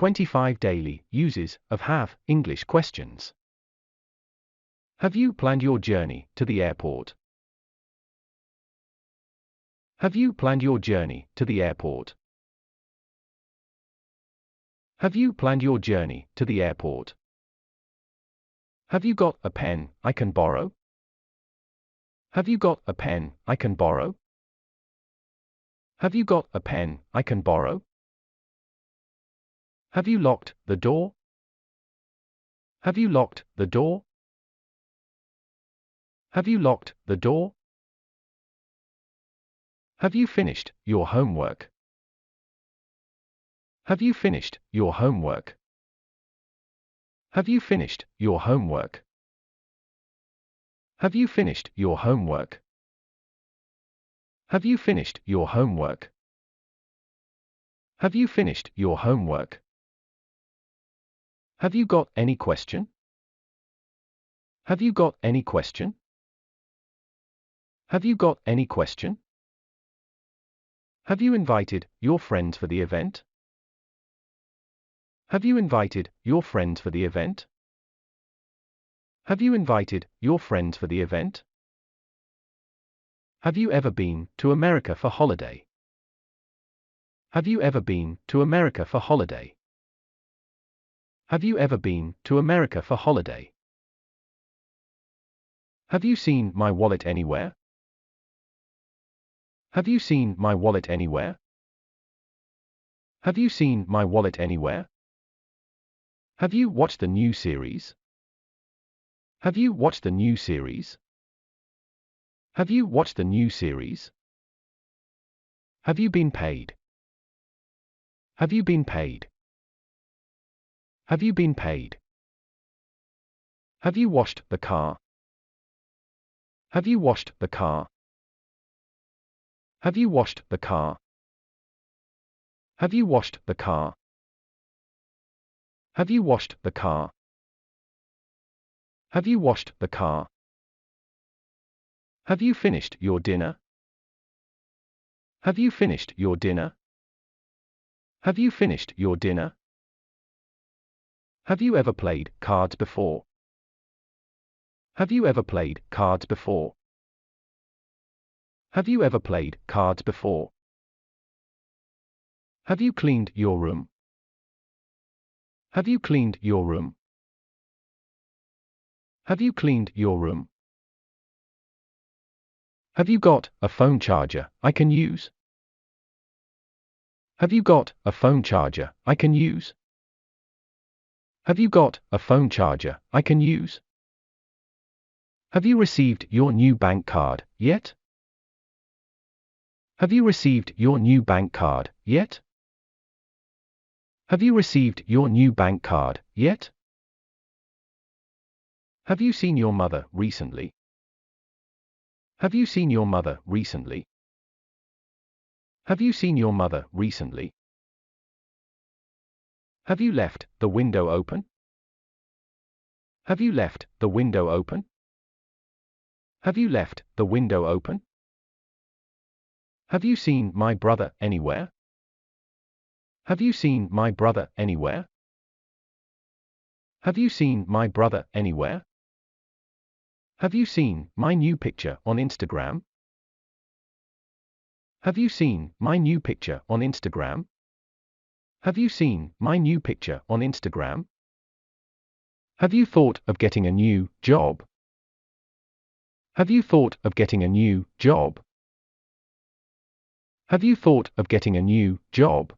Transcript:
25 daily uses of have English questions. Have you planned your journey to the airport? Have you planned your journey to the airport? Have you planned your journey to the airport? Have you got a pen I can borrow? Have you got a pen I can borrow? Have you got a pen I can borrow? Have you locked the door? Have you locked the door? Have you locked the door? Have you finished your homework? Have you finished your homework? Have you finished your homework? Have you finished your homework? Have you finished your homework? Have you finished your homework? Have you got any question? Have you got any question? Have you got any question? Have you invited your friends for the event? Have you invited your friends for the event? Have you invited your friends for the event? Have you ever been to America for holiday? Have you ever been to America for holiday? Have you ever been to America for holiday? Have you seen my wallet anywhere? Have you seen my wallet anywhere? Have you seen my wallet anywhere? Have you watched the new series? Have you watched the new series? Have you watched the new series? Have you been paid? Have you been paid? Have you been paid? Have you washed the car? Have you washed the car? Have you washed the car? Have you washed the car? Have you washed the car? Have you washed the car? Have you finished your dinner? Have you finished your dinner? Have you finished your dinner? Have you ever played cards before? Have you ever played cards before? Have you ever played cards before? Have you cleaned your room? Have you cleaned your room? Have you cleaned your room? Have you got a phone charger I can use? Have you got a phone charger I can use? Have you got a phone charger I can use? Have you received your new bank card yet? Have you received your new bank card yet? Have you received your new bank card yet? Have you seen your mother recently? Have you seen your mother recently? Have you seen your mother recently? Have you left the window open? Have you left the window open? Have you left the window open? Have you seen my brother anywhere? Have you seen my brother anywhere? Have you seen my brother anywhere? Have you seen my new picture on Instagram? Have you seen my new picture on Instagram? Have you seen my new picture on Instagram? Have you thought of getting a new job? Have you thought of getting a new job? Have you thought of getting a new job?